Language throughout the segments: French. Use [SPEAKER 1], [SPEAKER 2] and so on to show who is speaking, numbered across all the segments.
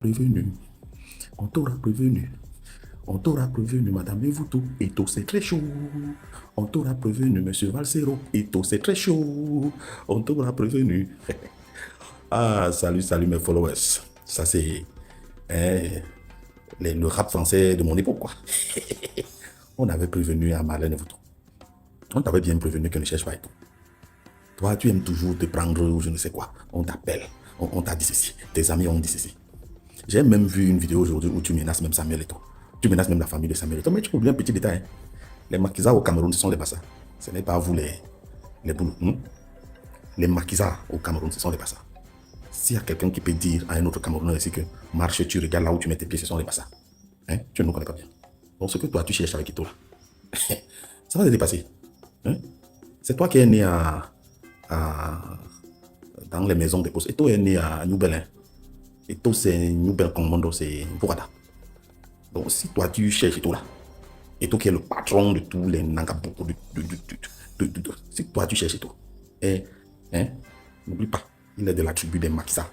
[SPEAKER 1] Prévenu. On t'aura prévenu. On t'aura prévenu, Madame Evoutou. Eto, c'est très chaud. On t'aura prévenu, Monsieur Valsero. Eto, c'est très chaud. On t'aura prévenu. Ah, salut, salut mes followers. Ça, c'est hein, le rap français de mon époque, quoi. On avait prévenu à Marlène Evoutou. On t'avait bien prévenu qu'elle ne cherche pas Eto. Toi, tu aimes toujours te prendre ou je ne sais quoi. On t'appelle. On t'a dit ceci. Tes amis ont dit ceci. J'ai même vu une vidéo aujourd'hui où tu menaces même Samuel Eto'o. Tu menaces même la famille de Samuel Eto'o. Mais tu oublies un petit détail. Hein. Les maquisards au Cameroun, ce sont les Bassa. Ce n'est pas vous les boulous. Les maquisards au Cameroun, ce sont les Bassa. S'il y a quelqu'un qui peut dire à un autre Camerounais ici que marche, tu regardes là où tu mets tes pieds, ce sont les Bassa. Hein? Tu ne nous connais pas bien. Donc ce que toi, tu cherches avec Eto'o là, ça va te dépasser. Hein? C'est toi qui es né dans les maisons des postes. Eto'o est né à New Belin. Eto'o, c'est New Bel Commando, c'est Bourada. Donc, si toi, tu cherches Eto'o là, Eto'o qui est le patron de tous les Nangabou, si toi, tu cherches Eto'o, hein, n'oublie pas, il est de la tribu des Makissa,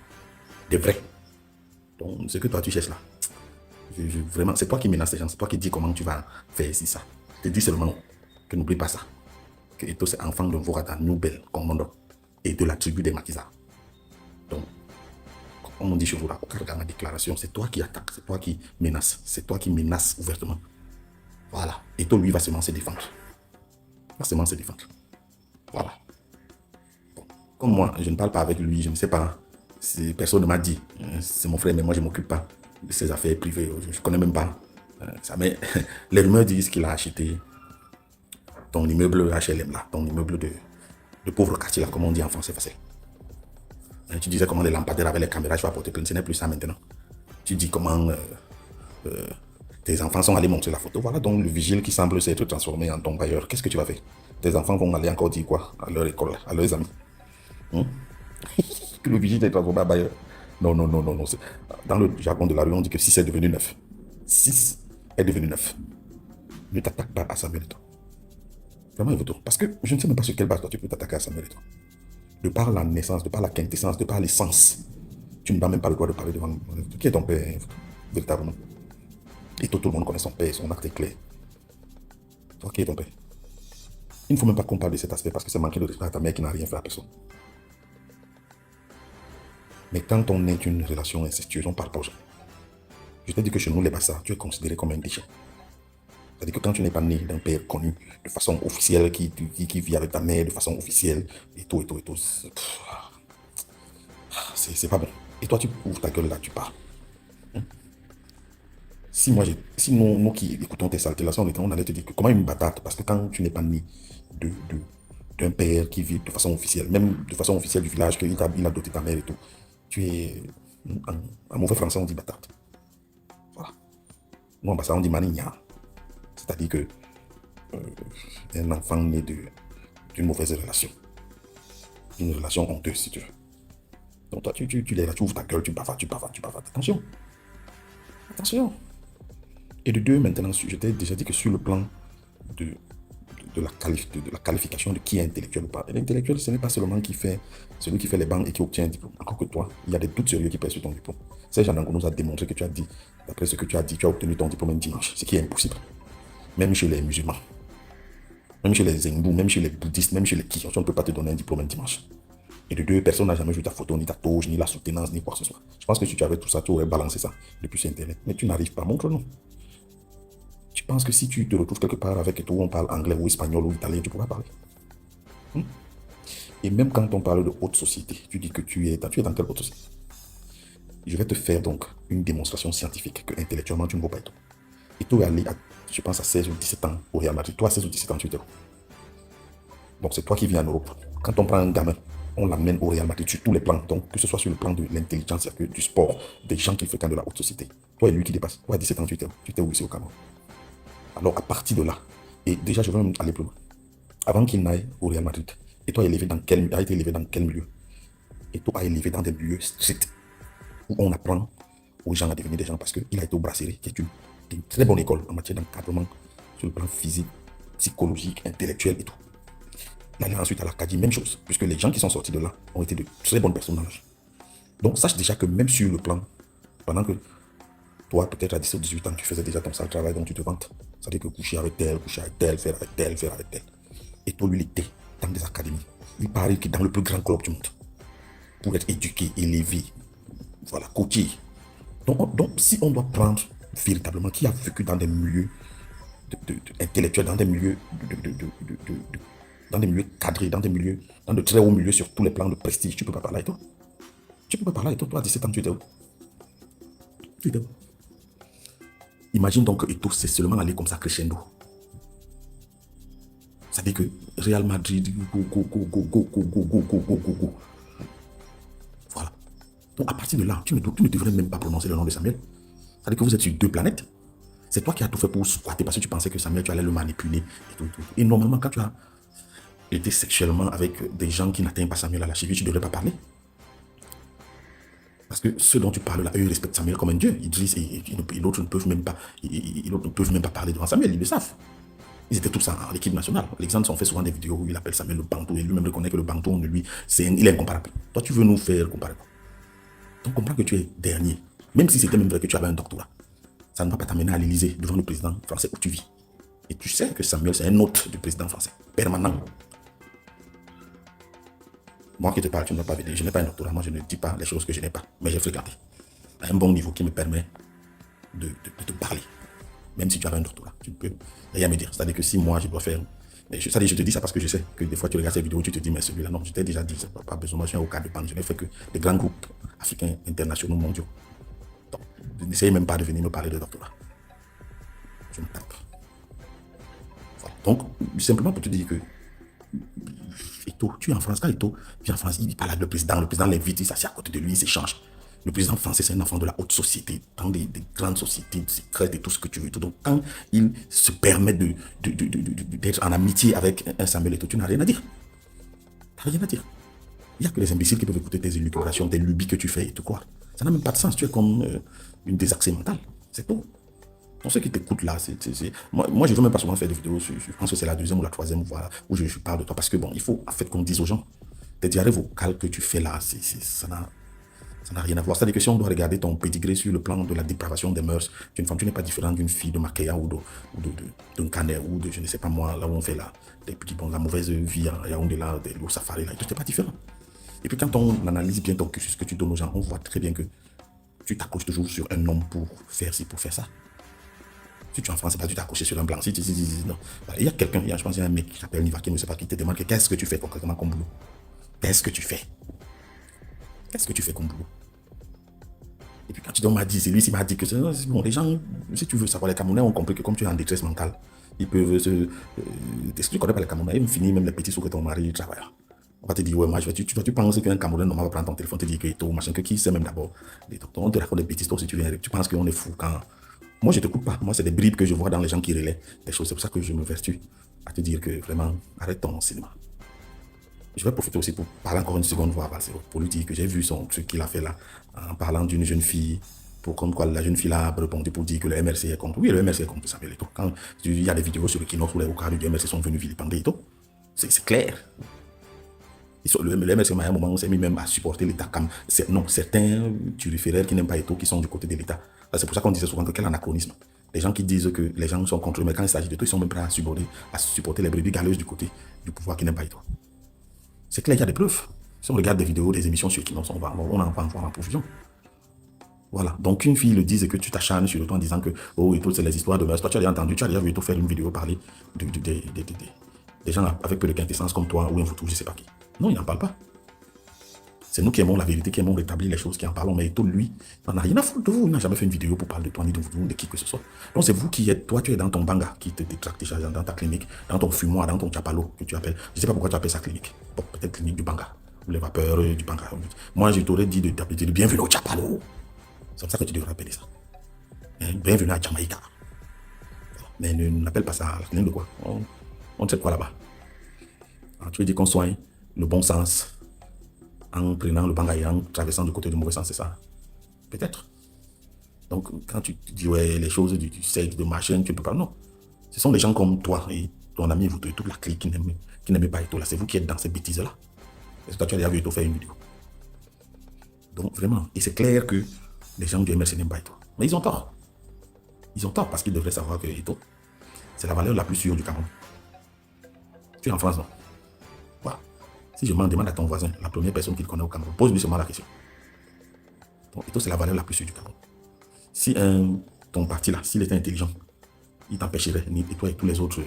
[SPEAKER 1] des vrais. Donc, ce que toi, tu cherches là, vraiment, c'est toi qui menaces les gens, c'est toi qui dis comment tu vas faire ici ça. Je te dis seulement que n'oublie pas ça, que Eto'o, c'est enfant de Vorada, Noubel, Commando, et de la tribu des Makissa. Donc, comme on dit chez vous là, regarde ma déclaration, c'est toi qui attaques, c'est toi qui menaces ouvertement. Voilà. Eto'o, lui, va seulement se défendre. Va seulement se défendre. Voilà. Bon. Comme moi, je ne parle pas avec lui, je ne sais pas. Personne ne m'a dit. C'est mon frère, mais moi, je ne m'occupe pas de ses affaires privées. Je ne connais même pas ça. Mais les rumeurs disent qu'il a acheté ton immeuble HLM là, ton immeuble de pauvre quartier là, comme on dit en français facile. Tu disais comment les lampadaires avec les caméras, tu vas porter plainte. Ce n'est plus ça maintenant. Tu dis comment tes enfants sont allés montrer la photo. Voilà donc le vigile qui semble s'être transformé en ton bailleur. Qu'est-ce que tu vas faire? Tes enfants vont aller encore dire quoi à leur école, à leurs amis? Que le vigile est transformé en bailleur. Non, non, non, non, non. Dans le jargon de la rue, on dit que 6 est devenu 9. 6 est devenu 9. Ne t'attaque pas à Samuel Eto'o. Vraiment, Eto'o. Parce que je ne sais même pas sur quelle base toi tu peux t'attaquer à Samuel Eto'o. De par la naissance, de par la quintessence, de par l'essence. Tu n'as même pas le droit de parler devant nous. Qui est ton père, véritablement? Et tout le monde connaît son père, son acte est clair. Toi, qui est ton père? Il ne faut même pas qu'on parle de cet aspect parce que c'est manquer de respect à ta mère qui n'a rien fait à personne. Mais quand on est une relation incestueuse, on parle pas aux gens. Je t'ai dit que chez nous, les Bassa, tu es considéré comme un déchet. C'est-à-dire que quand tu n'es pas né d'un père connu de façon officielle, qui vit avec ta mère de façon officielle, et tout, c'est pas bon. Et toi, tu ouvres ta gueule là, tu pars. Si nous qui écoutons tes saletés là, on allait te dire que comment une battante, parce que quand tu n'es pas né de, de, d'un père qui vit de façon officielle, même de façon officielle du village, qu'il a doté ta mère et tout, tu es, en mauvais français, on dit battante. Voilà. Nous, en Bassa, on dit manigna. C'est-à-dire que un enfant né d'une mauvaise relation. Une relation honteuse, si tu veux. Donc toi, tu l'es là, tu ouvres ta gueule, tu bavardes. Attention. Attention. Et de deux, maintenant, je t'ai déjà dit que sur le plan de, de la qualification de qui est intellectuel ou pas. L'intellectuel, ce n'est pas seulement celui qui fait les bancs et qui obtient un diplôme. Encore que toi, il y a des doutes sérieux qui pèsent sur ton diplôme. Serge Anango nous a démontré que tu as dit, d'après ce que tu as dit, tu as obtenu ton diplôme un dimanche, ce qui est impossible. Même chez les musulmans, même chez les hindous, même chez les bouddhistes, même chez les qui, on ne peut pas te donner un diplôme un dimanche. Et de deux, personne n'a jamais vu ta photo, ni ta toge, ni la soutenance, ni quoi que ce soit. Je pense que si tu avais tout ça, tu aurais balancé ça depuis sur Internet. Mais tu n'arrives pas, montre-nous. Tu penses que si tu te retrouves quelque part avec tout, on parle anglais ou espagnol ou italien, tu pourras parler. Et même quand on parle de haute société, tu dis que tu es dans quelle haute société? Je vais te faire donc une démonstration scientifique que intellectuellement tu ne vaux pas Eto'o. Eto'o est allé, je pense, à 16 ou 17 ans au Real Madrid. Toi, à 16 ou 17 ans, tu étais où? Donc c'est toi qui vis en Europe. Quand on prend un gamin, on l'amène au Real Madrid sur tous les plans. Donc que ce soit sur le plan de l'intelligence, du sport, des gens qui fréquentent de la haute société. Toi et lui qui dépasse. Toi à 17 ans, tu étais où ici au Cameroun? Alors à partir de là, et déjà je vais même aller plus loin. Avant qu'il n'aille au Real Madrid, Eto'o a été élevé dans quel milieu? Eto'o a élevé dans des milieux stricts où on apprend aux gens à devenir des gens parce qu'il a été au Brasserie, qui est une très bonne école en matière d'encadrement sur le plan physique, psychologique, intellectuel et tout. Il allait ensuite à l'Acadie, même chose, puisque les gens qui sont sortis de là ont été de très bonnes personnes dans l'âge. Donc sache déjà que même sur le plan Pendant que toi, peut-être à 17 ou 18 ans, tu faisais déjà ton sale travail, donc tu te vantes. C'est-à-dire que coucher avec tel, faire avec tel, faire avec tel. Et toi, lui, il était dans des académies. Il paraît que dans le plus grand club du monde. Pour être éduqué, élevé, voilà, coaché. Donc, si on doit prendre véritablement qui a vécu dans des milieux intellectuels, dans des milieux dans des milieux cadrés, dans de très hauts milieux sur tous les plans de prestige, tu peux pas parler avec toi. Tu peux pas parler avec toi. Toi, à 17 ans, tu étais où? Tu étais où? Imagine donc que Eto'o, c'est seulement aller comme ça crescendo. Ça veut dire que Real Madrid, go. Voilà. Donc à partir de là, tu ne devrais même pas prononcer le nom de Samuel. Ça veut dire que vous êtes sur deux planètes. C'est toi qui as tout fait pour squatter parce que tu pensais que Samuel, tu allais le manipuler. Et normalement, quand tu as été sexuellement avec des gens qui n'atteignent pas Samuel à la cheville, tu ne devrais pas parler. Parce que ceux dont tu parles là, eux, ils respectent Samuel comme un dieu. Idriss et l'autre ne peuvent même pas parler devant Samuel, ils le savent. Ils étaient tous en l'équipe nationale. Alexandre fait souvent des vidéos où il appelle Samuel le Bantou et lui-même reconnaît que le Bantou, lui, il est incomparable. Toi, tu veux nous faire comparer quoi? Donc, comprends que tu es dernier. Même si c'était même vrai que tu avais un doctorat, ça ne va pas t'amener à l'Élysée devant le président français où tu vis. Et tu sais que Samuel, c'est un hôte du président français, permanent. Moi qui te parle, tu ne vas pas venir. Je n'ai pas un doctorat, moi je ne dis pas les choses que je n'ai pas. Mais j'ai fréquenté à un bon niveau qui me permet de te parler. Même si tu avais un doctorat, tu ne peux rien me dire. C'est-à-dire que si moi je dois faire. Je te dis ça parce que je sais que des fois tu regardes ces vidéos, tu te dis, mais celui-là, non, je t'ai déjà dit, pas besoin, moi je suis un haut cadre de banque. Je n'ai fait que des grands groupes africains, internationaux, mondiaux. Donc, n'essayez même pas de venir me parler de doctorat. Je me tape. Voilà. Donc, simplement pour te dire que Eto'o, tu es en France, quand Eto'o vient en France, il parle avec le président l'invite, il s'assied à côté de lui, il s'échange. Le président français, c'est un enfant de la haute société, dans des grandes sociétés secrètes et tout ce que tu veux. Donc, quand il se permet d'être en amitié avec un Samuel Eto'o, tu n'as rien à dire. Tu n'as rien à dire. Il n'y a que les imbéciles qui peuvent écouter tes élucubrations, tes lubies que tu fais et tout quoi. Ça n'a même pas de sens. Tu es comme une désaxée mentale. C'est tout. Pour ceux qui t'écoutent là, moi je ne veux même pas souvent faire des vidéos. Je pense que c'est la deuxième ou la troisième fois où je parle de toi. Parce que bon, il faut en fait qu'on dise aux gens, tes diarrhées vocales que tu fais là, ça n'a rien à voir. C'est-à-dire que si on doit regarder ton pédigré sur le plan de la dépravation des mœurs d'une femme, tu n'es pas différent d'une fille de Makéa ou d'un Canet ou de je ne sais pas moi, là où on fait la mauvaise vie à Yaoundé, là, au safari, là, tu n'es pas différent. Et puis quand on analyse bien ton cursus que tu donnes aux gens, on voit très bien que tu t'accroches toujours sur un homme pour faire ci, pour faire ça. Si tu es en France, c'est pas tu t'accroches sur un blanc. Non. Il y a quelqu'un, je pense qu'il y a un mec qui s'appelle Niva, qui ne sait pas, qui te demande qu'est-ce que tu fais concrètement comme boulot. Qu'est-ce que tu fais? Qu'est-ce que tu fais comme boulot? Et puis quand tu m'a dit, c'est lui qui m'a dit que c'est bon, les gens, si tu veux savoir, les Camerounais ont compris que comme tu es en détresse mentale, ils peuvent se. Tu connais pas les Camerounais, ils vont finir même les petits sous que ton mari travaille. On va te dire, ouais, moi, tu penses qu'un Camerounais normal va prendre ton téléphone, te dire que tout, machin, que qui sait même d'abord. On te raconte des bêtises, toi, si tu viens, tu penses qu'on est fou quand. Moi, je ne t'écoute pas. Moi, c'est des bribes que je vois dans les gens qui relaient des choses. C'est pour ça que je me vertue à te dire que vraiment, arrête ton cinéma. Je vais profiter aussi pour parler encore une seconde fois pour lui dire que j'ai vu ce qu'il a fait là, en parlant d'une jeune fille, pour comme quoi la jeune fille là a répondu pour dire que le MRC est contre. Oui, le MRC est contre Samuel Eto'o. Quand il y a des vidéos sur le Kino, où les Okari du MRC sont venus vilipender Eto'o, c'est clair. Le MRC, à un moment, on s'est mis même à supporter l'État. Non, certains turiféraires qui n'aiment pas Eto'o, qui sont du côté de l'État. C'est pour ça qu'on disait souvent que quel anachronisme. Les gens qui disent que les gens sont contre eux, mais quand il s'agit d'Eto'o, ils sont même prêts à supporter les brebis galeuses du côté du pouvoir qui n'aiment pas Eto'o. C'est clair, il y a des preuves. Si on regarde des vidéos, des émissions sur Kino, on en va en voir en profusion. Voilà. Donc, une fille le dise et que tu t'acharnes sur le toit en disant que, oh, Eto'o, c'est les histoires de mœurs. Toi, tu as déjà entendu, tu as déjà vu Eto'o faire une vidéo parler des gens avec peu de quintessence comme toi ou un foutu, je ne sais pas qui. Non, il n'en parle pas. C'est nous qui aimons la vérité, qui aimons rétablir les choses, qui en parlons. Mais Eto'o, lui, il n'en a rien à foutre de vous. Il n'a jamais fait une vidéo pour parler de toi, ni de vous, de qui que ce soit. Donc, c'est vous qui êtes, toi, tu es dans ton banga, qui te détracte dans ta clinique, dans ton fumoir, dans ton chapalo, que tu appelles. Je ne sais pas pourquoi tu appelles ça clinique. Bon, peut-être clinique du banga, ou les vapeurs du banga. Moi, je t'aurais dit de bienvenue au chapalo. C'est comme ça que tu devrais appeler ça. Bienvenue à Jamaïca. Mais ne n'appelle pas ça la clinique de quoi. On ne sait quoi là-bas. Alors, tu veux dire qu'on soigne le bon sens en prenant le banga et en traversant du côté du mauvais sens, c'est ça? Peut-être. Donc, quand tu dis, ouais, les choses du sexe, de machin, tu ne peux pas. Non. Ce sont des gens comme toi et ton ami, vous, toute la clique qui n'aimait pas Eto'o là. C'est vous qui êtes dans ces bêtises-là. Parce que toi, tu as déjà vu Eto'o faire une vidéo. Donc, vraiment. Et c'est clair que Les gens du MRC n'aiment pas Eto'o. Mais ils ont tort. Ils ont tort parce qu'ils devraient savoir que Eto'o, c'est la valeur la plus sûre du Cameroun. Tu es en France, non? Voilà. Si je m'en demande à ton voisin, la première personne qu'il connaît au Cameroun, pose-lui seulement la question. Donc, Eto'o, c'est la valeur la plus sûre du Cameroun. Si ton parti là, s'il était intelligent, il t'empêcherait, et toi et tous les autres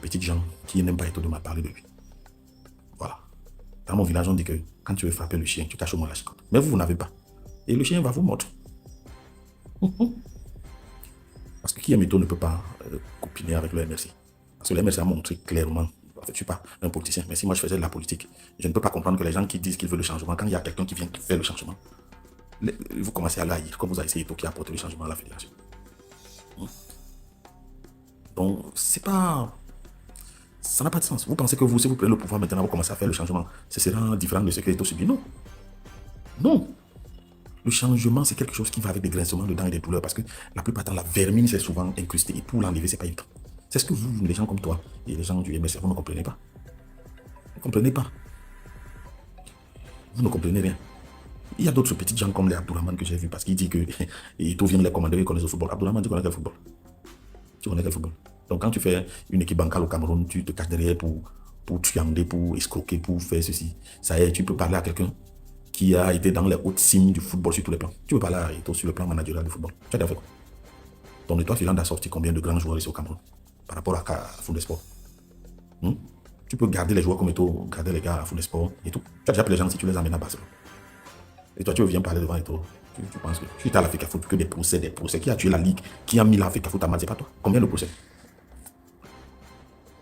[SPEAKER 1] petits gens qui n'aiment pas Eto'o de m'a parlé de lui. Voilà. Dans mon village, on dit que quand tu veux frapper le chien, tu caches au moins la chicotte. Mais vous n'avez pas. Et le chien va vous mordre. Parce que qui aime Eto'o ne peut pas copiner avec le MRC. Parce que le MRC a montré clairement, en fait, je ne suis pas un politicien, mais si moi je faisais de la politique, je ne peux pas comprendre que les gens qui disent qu'ils veulent le changement, quand il y a quelqu'un qui vient faire le changement, vous commencez à l'haïr, comme vous avez essayé Eto'o qui a apporté le changement à la fédération. Donc, c'est pas... Ça n'a pas de sens. Vous pensez que vous, si vous prenez le pouvoir maintenant, vous commencez à faire le changement, ce sera différent de ce que Eto'o subit? Non. Non. Le changement, c'est quelque chose qui va avec des grincements de dents et des douleurs parce que la plupart du temps, la vermine, c'est souvent incrusté et pour l'enlever, c'est pas évident. C'est ce que vous, les gens comme toi et les gens du MRC, vous ne comprenez pas. Vous ne comprenez pas. Vous ne comprenez rien. Il y a d'autres petits gens comme les Abdourahmane que j'ai vu parce qu'il dit que Eto'o vient les commander, il connaît le football. Abdourahmane, tu connais quel football? Tu connais quel football? Donc quand tu fais une équipe bancale au Cameroun, tu te caches derrière pour triander, pour escroquer, pour faire ceci. Ça y est, tu peux parler à quelqu'un qui a été dans les hautes cimes du football sur tous les plans. Tu peux parler à Eto'o sur le plan managérial du football. Tu as déjà fait quoi? Ton étoile filante a sorti combien de grands joueurs ici au Cameroun par rapport à Foot des Sports? Tu peux garder les joueurs comme Eto'o, garder les gars à Foot des Sports et tout. Tu as déjà appelé les gens si tu les amènes à Barcelone. Et toi, tu viens parler devant Eto'o. Tu penses que tu es à l'Afrique Foot que des procès. Qui a tué la Ligue, qui a mis l'Afrique Foot à mal, c'est pas toi. Combien de procès?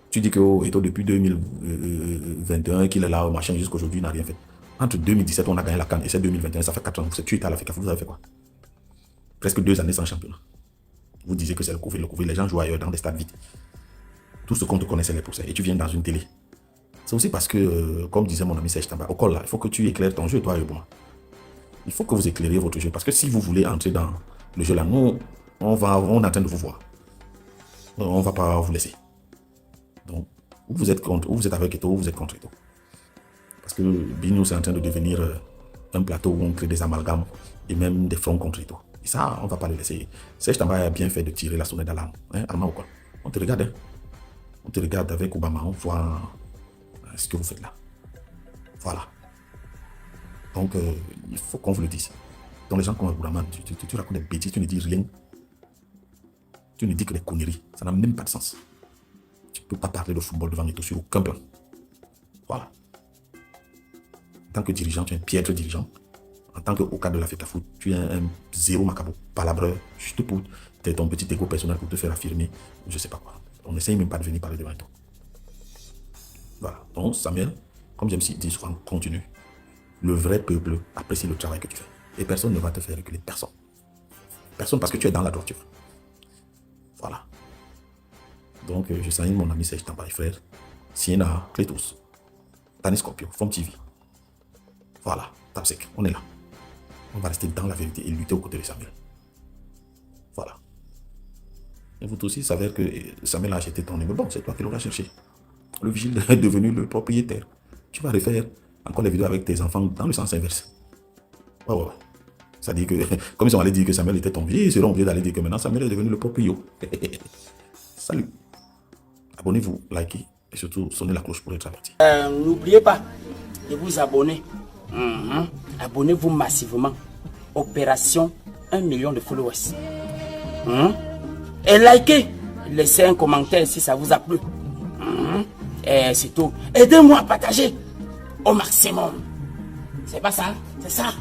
[SPEAKER 1] Tu dis que Eto'o depuis 2021, qu'il est là au machin jusqu'à aujourd'hui, il n'a rien fait. Entre 2017, on a gagné la CAN et c'est 2021, ça fait 4 ans. Tu étais à l'Afrique Foot, vous avez fait quoi? Presque 2 années sans championnat. Vous disiez que c'est le Covid. Les gens jouent ailleurs dans des stades vides. Tout ce qu'on te connaît, c'est les procès. Et tu viens dans une télé. C'est aussi parce que, comme disait mon ami Serge Tamba, au col là, il faut que tu éclaires ton jeu, toi et moi. Il faut que vous éclairiez votre jeu. Parce que si vous voulez entrer dans le jeu là, nous, on est en train de vous voir. On ne va pas vous laisser. Donc, ou vous êtes contre, ou vous êtes avec Eto'o, ou vous êtes contre Eto'o. Parce que Bignou, c'est en train de devenir un plateau où on crée des amalgames et même des fronts contre Eto'o. Et ça, on ne va pas le laisser. Serge Tamba a bien fait de tirer la sonnette d'alarme. Hein, on te regarde. Hein? On te regarde avec Obama, on voit ce que vous faites là. Voilà. Donc, il faut qu'on vous le dise. Donc, les gens comme Abdourahmane, tu racontes des bêtises, tu ne dis rien. Tu ne dis que des conneries. Ça n'a même pas de sens. Tu ne peux pas parler de football devant Eto'o sur aucun plan. Voilà. En tant que dirigeant, tu es un piètre dirigeant. En tant qu'au cadre de la fête à foot, tu es un zéro macabre, palabreur, juste pour ton petit égo personnel pour te faire affirmer, je ne sais pas quoi. On n'essaye même pas de venir parler devant Eto'o. Voilà. Donc, Samuel, comme j'aime dit souvent, continue. Le vrai peuple apprécie le travail que tu fais. Et personne ne va te faire reculer. Personne. Personne parce que tu es dans la droiture. Voilà. Donc, je salue mon ami Serge Tamba et frère. Siena, Clétos, Tani Scorpio, Form TV. Voilà. Tapsec, on est là. On va rester dans la vérité et lutter aux côtés de Samuel. Voilà. Et vous aussi savez que Samuel a acheté ton immeuble. Bon, c'est toi qui l'auras cherché. Le vigile est devenu le propriétaire. Tu vas refaire encore les vidéos avec tes enfants dans le sens inverse. Ouais. C'est-à-dire que, comme ils sont allés dire que Samuel était ton vieux, ils seront obligés d'aller dire que maintenant Samuel est devenu le proprio. Salut. Abonnez-vous, likez et surtout sonnez la cloche pour être averti.
[SPEAKER 2] N'oubliez pas de vous abonner. Abonnez-vous massivement. Opération 1 million de followers. Et likez. Laissez un commentaire si ça vous a plu. Et c'est tout. Aidez-moi à partager au maximum. C'est pas ça? C'est ça.